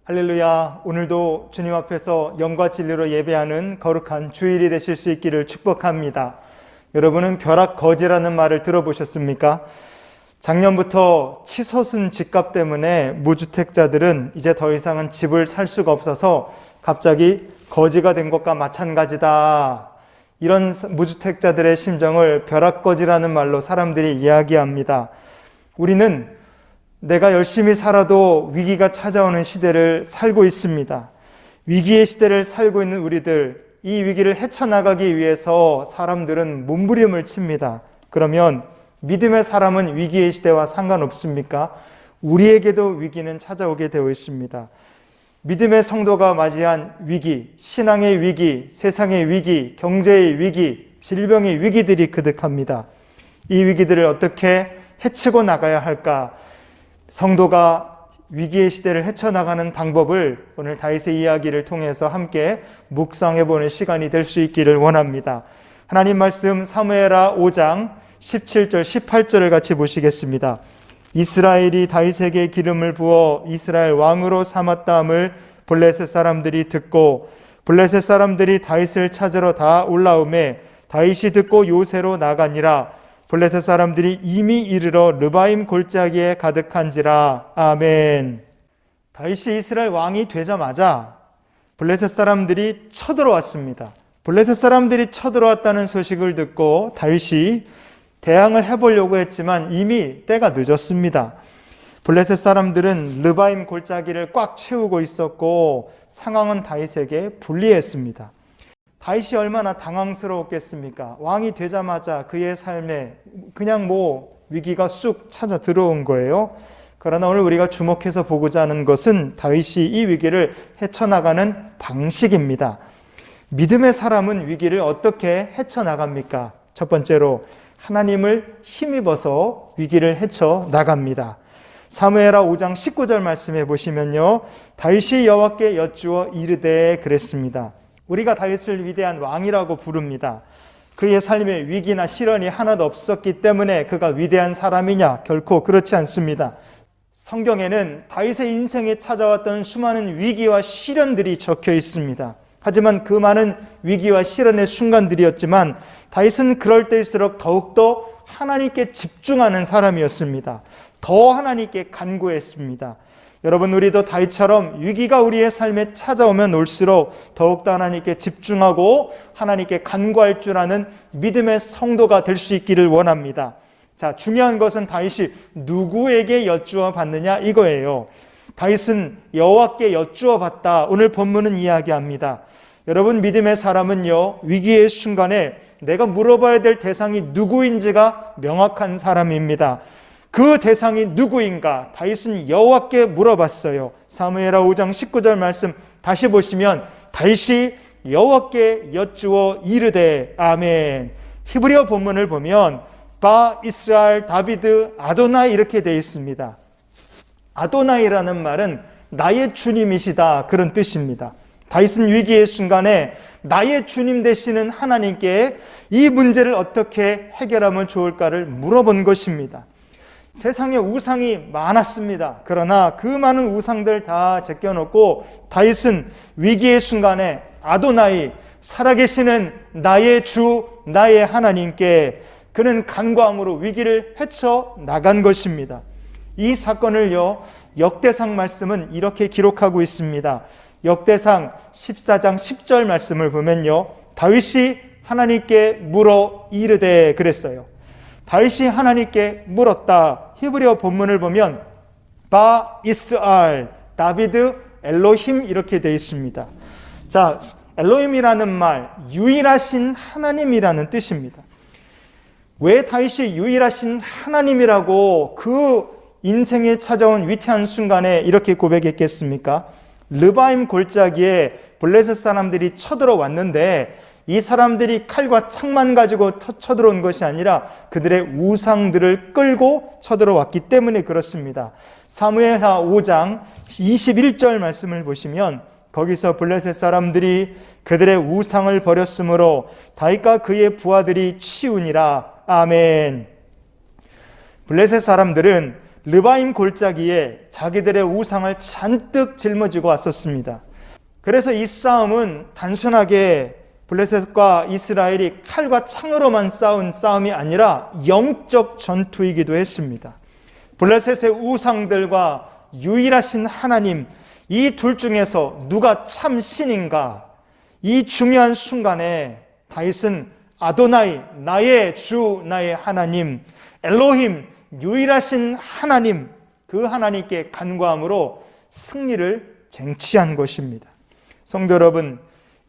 할렐루야. 오늘도 주님 앞에서 영과 진리로 예배하는 거룩한 주일이 되실 수 있기를 축복합니다. 여러분은 벼락거지라는 말을 들어보셨습니까? 작년부터 치솟은 집값 때문에 무주택자들은 이제 더 이상은 집을 살 수가 없어서 갑자기 거지가 된 것과 마찬가지다. 이런 무주택자들의 심정을 벼락거지라는 말로 사람들이 이야기합니다. 우리는 내가 열심히 살아도 위기가 찾아오는 시대를 살고 있습니다. 위기의 시대를 살고 있는 우리들, 이 위기를 헤쳐나가기 위해서 사람들은 몸부림을 칩니다. 그러면 믿음의 사람은 위기의 시대와 상관없습니까? 우리에게도 위기는 찾아오게 되어 있습니다. 믿음의 성도가 맞이한 위기, 신앙의 위기, 세상의 위기, 경제의 위기, 질병의 위기들이 그득합니다. 이 위기들을 어떻게 헤치고 나가야 할까? 성도가 위기의 시대를 헤쳐나가는 방법을 오늘 다윗의 이야기를 통해서 함께 묵상해보는 시간이 될 수 있기를 원합니다. 하나님 말씀 사무엘하 5장 17절 18절을 같이 보시겠습니다. 이스라엘이 다윗에게 기름을 부어 이스라엘 왕으로 삼았다함을 블레셋 사람들이 듣고 블레셋 사람들이 다윗을 찾으러 다 올라오매 다윗이 듣고 요새로 나가니라. 블레셋 사람들이 이미 이르러 르바임 골짜기에 가득한지라. 아멘. 다윗이 이스라엘 왕이 되자마자 블레셋 사람들이 쳐들어왔습니다. 블레셋 사람들이 쳐들어왔다는 소식을 듣고 다윗이 대항을 해보려고 했지만 이미 때가 늦었습니다. 블레셋 사람들은 르바임 골짜기를 꽉 채우고 있었고 상황은 다윗에게 불리했습니다. 다윗이 얼마나 당황스러웠겠습니까? 왕이 되자마자 그의 삶에 그냥 위기가 쑥 찾아 들어온 거예요. 그러나 오늘 우리가 주목해서 보고자 하는 것은 다윗이 이 위기를 헤쳐나가는 방식입니다. 믿음의 사람은 위기를 어떻게 헤쳐나갑니까? 첫 번째로 하나님을 힘입어서 위기를 헤쳐나갑니다. 사무엘하 5장 19절 말씀해 보시면요, 다윗이 여호와께 여쭈어 이르되 그랬습니다. 우리가 다윗을 위대한 왕이라고 부릅니다. 그의 삶에 위기나 시련이 하나도 없었기 때문에 그가 위대한 사람이냐? 결코 그렇지 않습니다. 성경에는 다윗의 인생에 찾아왔던 수많은 위기와 시련들이 적혀 있습니다. 하지만 그 많은 위기와 시련의 순간들이었지만 다윗은 그럴 때일수록 더욱더 하나님께 집중하는 사람이었습니다. 더 하나님께 간구했습니다. 여러분, 우리도 다윗처럼 위기가 우리의 삶에 찾아오면 올수록 더욱더 하나님께 집중하고 하나님께 간구할 줄 아는 믿음의 성도가 될 수 있기를 원합니다. 자, 중요한 것은 다윗이 누구에게 여쭈어 받느냐 이거예요. 다윗은 여호와께 여쭈어 받다. 오늘 본문은 이야기합니다. 여러분, 믿음의 사람은요, 위기의 순간에 내가 물어봐야 될 대상이 누구인지가 명확한 사람입니다. 그 대상이 누구인가? 다윗은 여호와께 물어봤어요. 사무엘하 5장 19절 말씀 다시 보시면 다윗이 여호와께 여쭈어 이르되 아멘. 히브리어 본문을 보면 바 이스라엘 다비드 아도나이 이렇게 되어 있습니다. 아도나이라는 말은 나의 주님이시다, 그런 뜻입니다. 다윗은 위기의 순간에 나의 주님 되시는 하나님께 이 문제를 어떻게 해결하면 좋을까를 물어본 것입니다. 세상에 우상이 많았습니다. 그러나 그 많은 우상들 다 제껴놓고 다윗은 위기의 순간에 아도나이, 살아계시는 나의 주, 나의 하나님께 그는 간구함으로 위기를 헤쳐나간 것입니다. 이 사건을요, 역대상 말씀은 이렇게 기록하고 있습니다. 역대상 14장 10절 말씀을 보면요, 다윗이 하나님께 물어 이르되 그랬어요. 다윗이 하나님께 물었다. 히브리어 본문을 보면 바 이스라엘 다비드 엘로힘 이렇게 되어 있습니다. 자, 엘로힘이라는 말, 유일하신 하나님이라는 뜻입니다. 왜 다윗이 유일하신 하나님이라고 그 인생에 찾아온 위태한 순간에 이렇게 고백했겠습니까? 르바임 골짜기에 블레셋 사람들이 쳐들어왔는데 이 사람들이 칼과 창만 가지고 쳐들어온 것이 아니라 그들의 우상들을 끌고 쳐들어왔기 때문에 그렇습니다. 사무엘하 5장 21절 말씀을 보시면 거기서 블레셋 사람들이 그들의 우상을 버렸으므로 다윗과 그의 부하들이 치우니라. 아멘. 블레셋 사람들은 르바임 골짜기에 자기들의 우상을 잔뜩 짊어지고 왔었습니다. 그래서 이 싸움은 단순하게 블레셋과 이스라엘이 칼과 창으로만 싸운 싸움이 아니라 영적 전투이기도 했습니다. 블레셋의 우상들과 유일하신 하나님, 이 둘 중에서 누가 참 신인가? 이 중요한 순간에 다윗은 아도나이, 나의 주, 나의 하나님, 엘로힘, 유일하신 하나님, 그 하나님께 간구함으로 승리를 쟁취한 것입니다. 성도 여러분,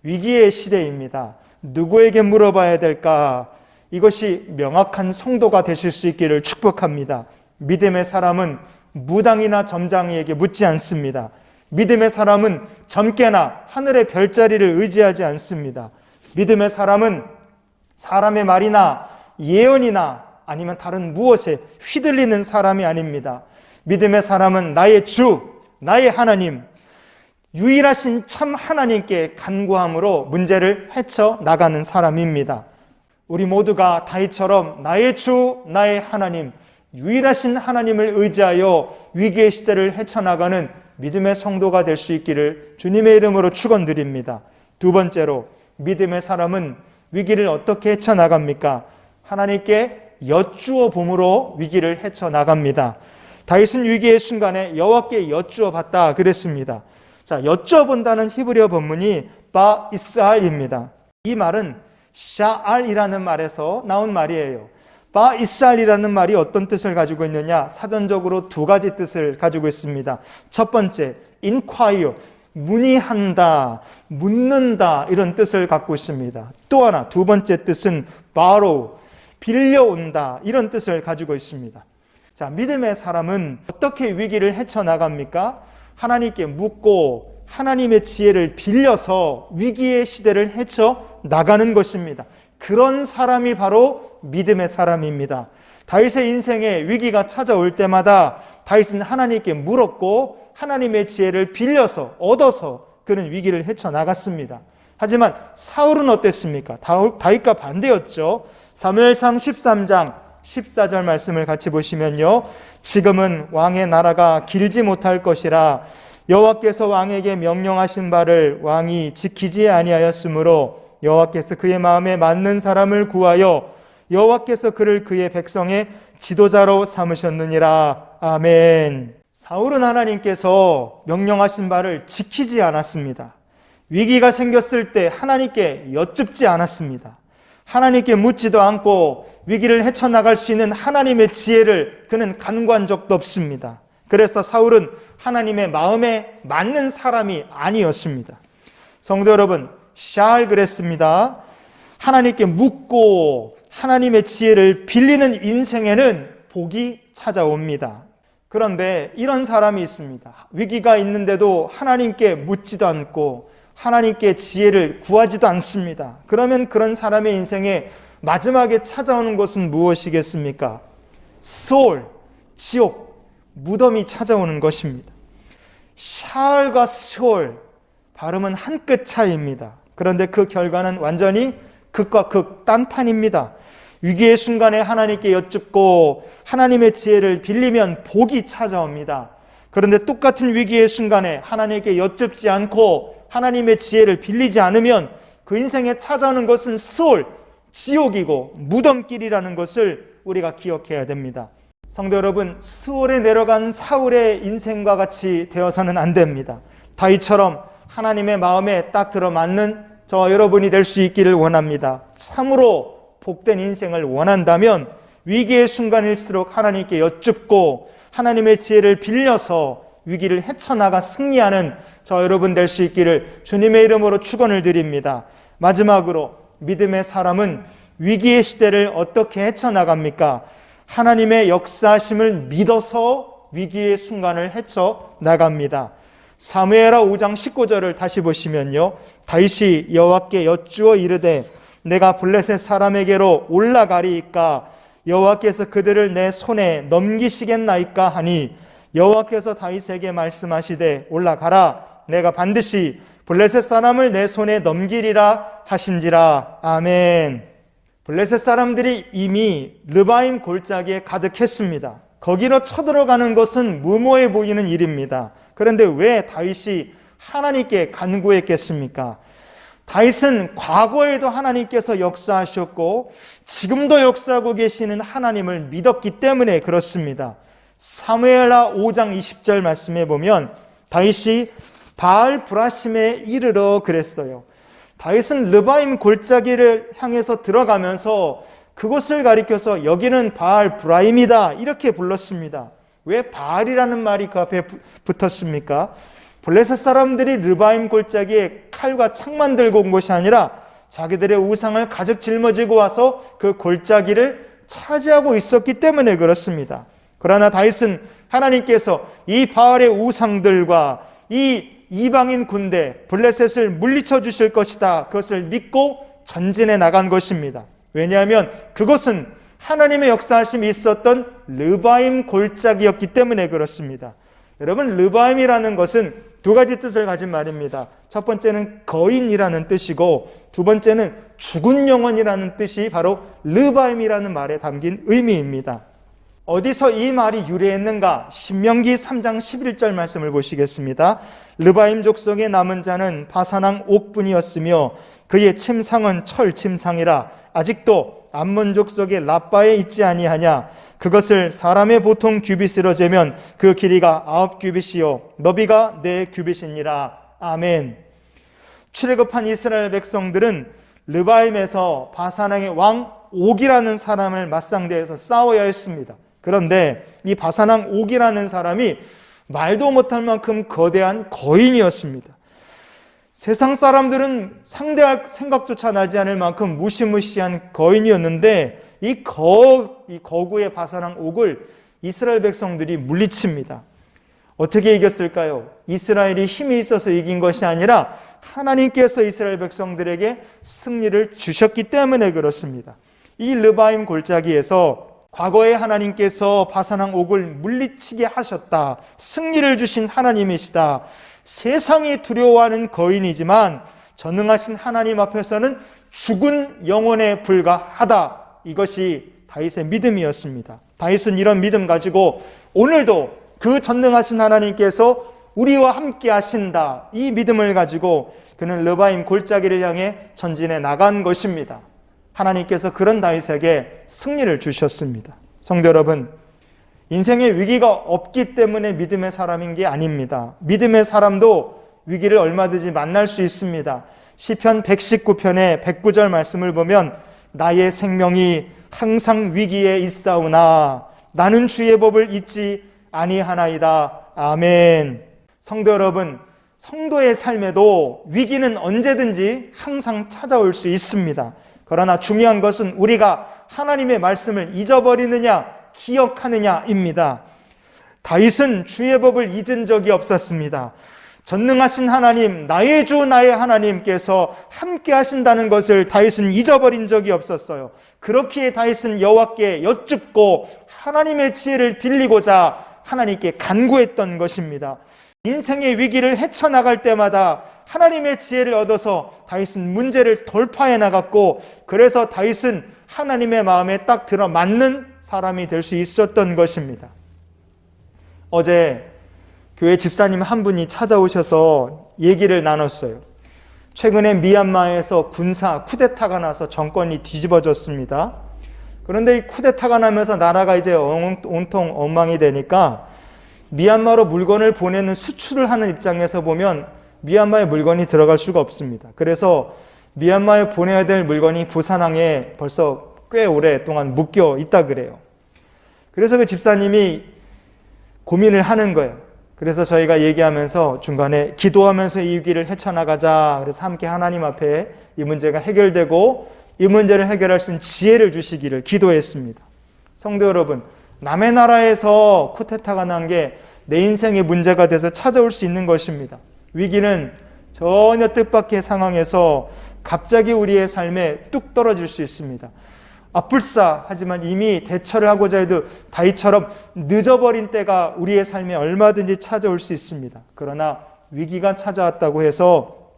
위기의 시대입니다. 누구에게 물어봐야 될까? 이것이 명확한 성도가 되실 수 있기를 축복합니다. 믿음의 사람은 무당이나 점장이에게 묻지 않습니다. 믿음의 사람은 점괘나 하늘의 별자리를 의지하지 않습니다. 믿음의 사람은 사람의 말이나 예언이나 아니면 다른 무엇에 휘둘리는 사람이 아닙니다. 믿음의 사람은 나의 주, 나의 하나님, 유일하신 참 하나님께 간구함으로 문제를 헤쳐나가는 사람입니다. 우리 모두가 다윗처럼 나의 주, 나의 하나님, 유일하신 하나님을 의지하여 위기의 시대를 헤쳐나가는 믿음의 성도가 될 수 있기를 주님의 이름으로 축원드립니다. 두 번째로, 믿음의 사람은 위기를 어떻게 헤쳐나갑니까? 하나님께 여쭈어 봄으로 위기를 헤쳐나갑니다. 다윗은 위기의 순간에 여호와께 여쭈어 봤다 그랬습니다. 자, 여쭤본다는 히브리어 본문이 바이스알입니다. 이 말은 샤알이라는 말에서 나온 말이에요. 바이스알이라는 말이 어떤 뜻을 가지고 있느냐? 사전적으로 두 가지 뜻을 가지고 있습니다. 첫 번째, inquire, 문의한다, 묻는다, 이런 뜻을 갖고 있습니다. 또 하나, 두 번째 뜻은 borrow, 빌려온다, 이런 뜻을 가지고 있습니다. 자, 믿음의 사람은 어떻게 위기를 헤쳐나갑니까? 하나님께 묻고 하나님의 지혜를 빌려서 위기의 시대를 헤쳐나가는 것입니다. 그런 사람이 바로 믿음의 사람입니다. 다윗의 인생에 위기가 찾아올 때마다 다윗은 하나님께 물었고 하나님의 지혜를 빌려서 얻어서 그는 위기를 헤쳐나갔습니다. 하지만 사울은 어땠습니까? 다윗과 반대였죠. 사무엘상 13장 14절 말씀을 같이 보시면요, 지금은 왕의 나라가 길지 못할 것이라 여호와께서 왕에게 명령하신 바를 왕이 지키지 아니하였으므로 여호와께서 그의 마음에 맞는 사람을 구하여 여호와께서 그를 그의 백성의 지도자로 삼으셨느니라. 아멘. 사울은 하나님께서 명령하신 바를 지키지 않았습니다. 위기가 생겼을 때 하나님께 여쭙지 않았습니다. 하나님께 묻지도 않고 위기를 헤쳐나갈 수 있는 하나님의 지혜를 그는 간구한 적도 없습니다. 그래서 사울은 하나님의 마음에 맞는 사람이 아니었습니다. 성도 여러분, 샤알 그랬습니다. 하나님께 묻고 하나님의 지혜를 빌리는 인생에는 복이 찾아옵니다. 그런데 이런 사람이 있습니다. 위기가 있는데도 하나님께 묻지도 않고 하나님께 지혜를 구하지도 않습니다. 그러면 그런 사람의 인생에 마지막에 찾아오는 것은 무엇이겠습니까? 소울, 지옥, 무덤이 찾아오는 것입니다. 샤알과 소울, 발음은 한 끗 차이입니다. 그런데 그 결과는 완전히 극과 극 딴판입니다. 위기의 순간에 하나님께 여쭙고 하나님의 지혜를 빌리면 복이 찾아옵니다. 그런데 똑같은 위기의 순간에 하나님께 여쭙지 않고 하나님의 지혜를 빌리지 않으면 그 인생에 찾아오는 것은 소울, 지옥이고 무덤길이라는 것을 우리가 기억해야 됩니다. 성도 여러분, 수월에 내려간 사울의 인생과 같이 되어서는 안 됩니다. 다윗처럼 하나님의 마음에 딱 들어맞는 저와 여러분이 될 수 있기를 원합니다. 참으로 복된 인생을 원한다면 위기의 순간일수록 하나님께 여쭙고 하나님의 지혜를 빌려서 위기를 헤쳐나가 승리하는 저 여러분 될 수 있기를 주님의 이름으로 축원을 드립니다. 마지막으로, 믿음의 사람은 위기의 시대를 어떻게 헤쳐나갑니까? 하나님의 역사하심을 믿어서 위기의 순간을 헤쳐나갑니다. 사무엘하 5장 19절을 다시 보시면요, 다윗이 여호와께 여쭈어 이르되 내가 블레셋 사람에게로 올라가리이까 여호와께서 그들을 내 손에 넘기시겠나이까 하니 여호와께서 다윗에게 말씀하시되 올라가라, 내가 반드시 블레셋 사람을 내 손에 넘기리라 하신지라. 아멘. 블레셋 사람들이 이미 르바임 골짜기에 가득했습니다. 거기로 쳐들어가는 것은 무모해 보이는 일입니다. 그런데 왜 다윗이 하나님께 간구했겠습니까? 다윗은 과거에도 하나님께서 역사하셨고 지금도 역사하고 계시는 하나님을 믿었기 때문에 그렇습니다. 사무엘하 5장 20절 말씀에 보면 다윗이 바알 브라심에 이르러 그랬어요. 다윗은 르바임 골짜기를 향해서 들어가면서 그곳을 가리켜서 여기는 바알 브라임이다 이렇게 불렀습니다. 왜 바알이라는 말이 그 앞에 붙었습니까? 블레셋 사람들이 르바임 골짜기에 칼과 창만 들고 온 것이 아니라 자기들의 우상을 가득 짊어지고 와서 그 골짜기를 차지하고 있었기 때문에 그렇습니다. 그러나 다윗은 하나님께서 이 바알의 우상들과 이 이방인 군대 블레셋을 물리쳐 주실 것이다, 그것을 믿고 전진해 나간 것입니다. 왜냐하면 그것은 하나님의 역사하심이 있었던 르바임 골짜기였기 때문에 그렇습니다. 여러분, 르바임이라는 것은 두 가지 뜻을 가진 말입니다. 첫 번째는 거인이라는 뜻이고 두 번째는 죽은 영혼이라는 뜻이 바로 르바임이라는 말에 담긴 의미입니다. 어디서 이 말이 유래했는가? 신명기 3장 11절 말씀을 보시겠습니다. 르바임 족속의 남은 자는 바산왕 옥분이었으며 그의 침상은 철 침상이라 아직도 암몬 족속의 라빠에 있지 아니하냐. 그것을 사람의 보통 규빗으로 재면 그 길이가 9규빗이요 너비가 4규빗이니라. 아멘. 출애굽한 이스라엘 백성들은 르바임에서 바산왕의 왕 옥이라는 사람을 맞상대해서 싸워야 했습니다. 그런데 이 바산왕 옥이라는 사람이 말도 못할 만큼 거대한 거인이었습니다. 세상 사람들은 상대할 생각조차 나지 않을 만큼 무시무시한 거인이었는데 이 거구의 바산왕 옥을 이스라엘 백성들이 물리칩니다. 어떻게 이겼을까요? 이스라엘이 힘이 있어서 이긴 것이 아니라 하나님께서 이스라엘 백성들에게 승리를 주셨기 때문에 그렇습니다. 이 르바임 골짜기에서 과거에 하나님께서 바산왕 옥을 물리치게 하셨다. 승리를 주신 하나님이시다. 세상이 두려워하는 거인이지만 전능하신 하나님 앞에서는 죽은 영혼에 불과하다. 이것이 다윗의 믿음이었습니다. 다윗은 이런 믿음 가지고 오늘도 그 전능하신 하나님께서 우리와 함께 하신다. 이 믿음을 가지고 그는 르바임 골짜기를 향해 전진해 나간 것입니다. 하나님께서 그런 다윗에게 승리를 주셨습니다. 성도 여러분, 인생에 위기가 없기 때문에 믿음의 사람인 게 아닙니다. 믿음의 사람도 위기를 얼마든지 만날 수 있습니다. 시편 119편의 109절 말씀을 보면 나의 생명이 항상 위기에 있사오나 나는 주의 법을 잊지 아니하나이다. 아멘. 성도 여러분, 성도의 삶에도 위기는 언제든지 항상 찾아올 수 있습니다. 그러나 중요한 것은 우리가 하나님의 말씀을 잊어버리느냐 기억하느냐입니다. 다윗은 주의 법을 잊은 적이 없었습니다. 전능하신 하나님, 나의 주 나의 하나님께서 함께 하신다는 것을 다윗은 잊어버린 적이 없었어요. 그렇기에 다윗은 여호와께 여쭙고 하나님의 지혜를 빌리고자 하나님께 간구했던 것입니다. 인생의 위기를 헤쳐나갈 때마다 하나님의 지혜를 얻어서 다윗은 문제를 돌파해 나갔고, 그래서 다윗은 하나님의 마음에 딱 들어맞는 사람이 될 수 있었던 것입니다. 어제 교회 집사님 한 분이 찾아오셔서 얘기를 나눴어요. 최근에 미얀마에서 군사 쿠데타가 나서 정권이 뒤집어졌습니다. 그런데 이 쿠데타가 나면서 나라가 이제 온통 엉망이 되니까 미얀마로 물건을 보내는 수출을 하는 입장에서 보면 미얀마에 물건이 들어갈 수가 없습니다. 그래서 미얀마에 보내야 될 물건이 부산항에 벌써 꽤 오랫동안 묶여 있다 그래요. 그래서 그 집사님이 고민을 하는 거예요. 그래서 저희가 얘기하면서 중간에 기도하면서 이 위기를 헤쳐나가자. 그래서 함께 하나님 앞에 이 문제가 해결되고 이 문제를 해결할 수 있는 지혜를 주시기를 기도했습니다. 성도 여러분, 남의 나라에서 쿠데타가 난 게 내 인생의 문제가 돼서 찾아올 수 있는 것입니다. 위기는 전혀 뜻밖의 상황에서 갑자기 우리의 삶에 뚝 떨어질 수 있습니다. 아플싸 하지만 이미 대처를 하고자 해도 다윗처럼 늦어버린 때가 우리의 삶에 얼마든지 찾아올 수 있습니다. 그러나 위기가 찾아왔다고 해서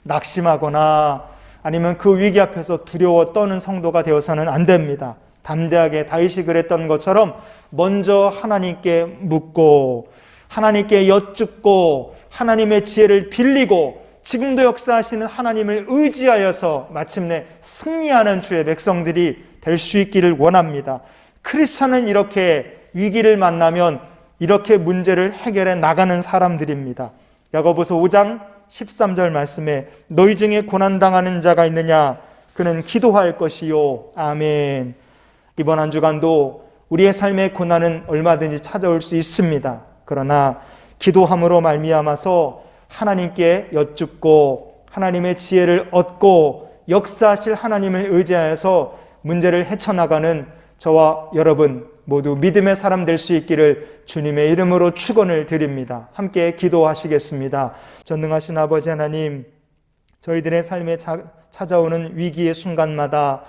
낙심하거나 아니면 그 위기 앞에서 두려워 떠는 성도가 되어서는 안 됩니다. 담대하게 다윗이 그랬던 것처럼 먼저 하나님께 묻고 하나님께 여쭙고 하나님의 지혜를 빌리고 지금도 역사하시는 하나님을 의지하여서 마침내 승리하는 주의 백성들이 될 수 있기를 원합니다. 크리스찬은 이렇게 위기를 만나면 이렇게 문제를 해결해 나가는 사람들입니다. 야고보서 5장 13절 말씀에 너희 중에 고난당하는 자가 있느냐? 그는 기도할 것이요. 아멘. 이번 한 주간도 우리의 삶의 고난은 얼마든지 찾아올 수 있습니다. 그러나 기도함으로 말미암아서 하나님께 여쭙고 하나님의 지혜를 얻고 역사하실 하나님을 의지하여서 문제를 헤쳐나가는 저와 여러분 모두 믿음의 사람 될 수 있기를 주님의 이름으로 축원을 드립니다. 함께 기도하시겠습니다. 전능하신 아버지 하나님, 저희들의 삶에 찾아오는 위기의 순간마다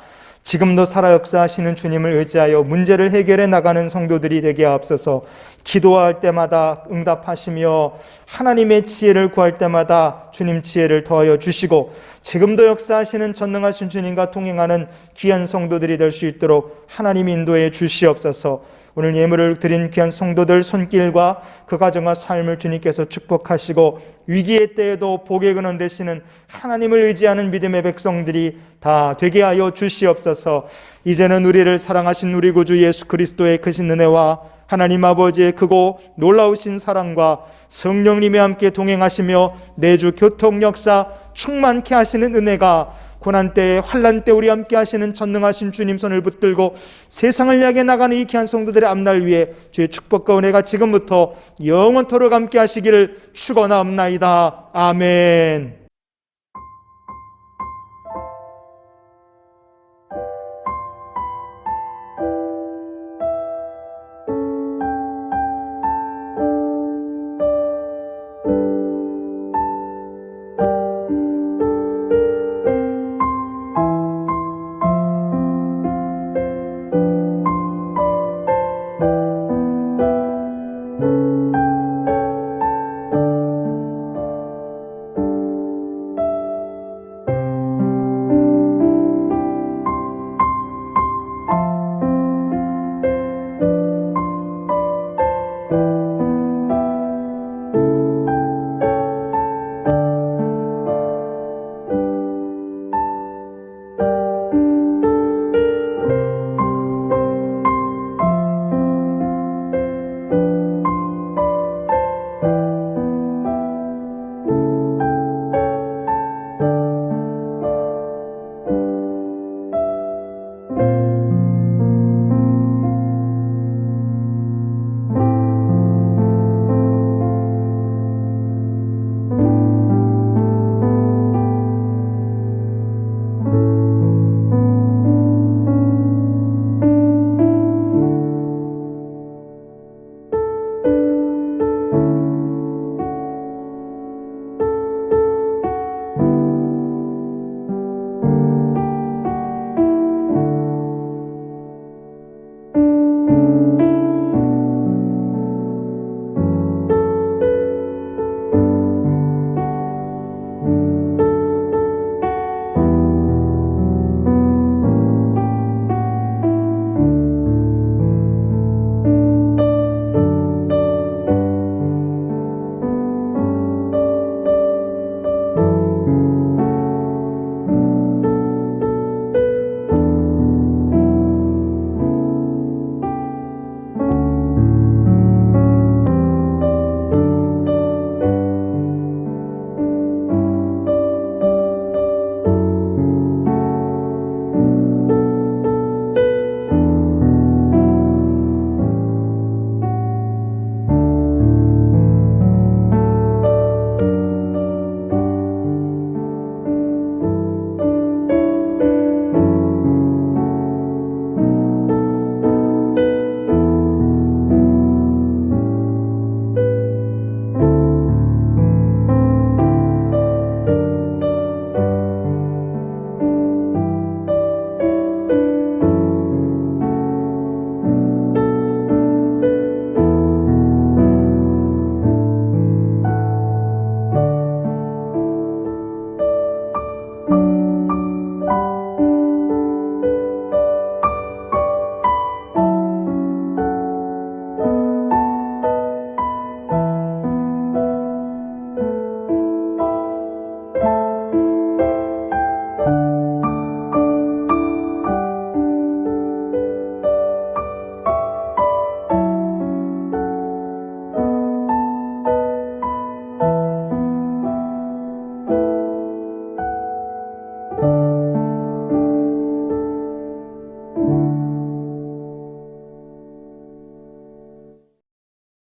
지금도 살아 역사하시는 주님을 의지하여 문제를 해결해 나가는 성도들이 되게 하옵소서. 기도할 때마다 응답하시며 하나님의 지혜를 구할 때마다 주님 지혜를 더하여 주시고 지금도 역사하시는 전능하신 주님과 동행하는 귀한 성도들이 될 수 있도록 하나님 인도해 주시옵소서. 오늘 예물을 드린 귀한 성도들 손길과 그 가정과 삶을 주님께서 축복하시고 위기의 때에도 복의 근원 되시는 하나님을 의지하는 믿음의 백성들이 다 되게 하여 주시옵소서. 이제는 우리를 사랑하신 우리 구주 예수 그리스도의 크신 은혜와 하나님 아버지의 크고 놀라우신 사랑과 성령님이 함께 동행하시며 내주 교통 역사 충만케 하시는 은혜가 고난 때에 환난 때 우리 함께 하시는 전능하신 주님 손을 붙들고 세상을 향해 나가는 이 귀한 성도들의 앞날 위에 주의 축복과 은혜가 지금부터 영원토록 함께 하시기를 축원하옵나이다. 아멘.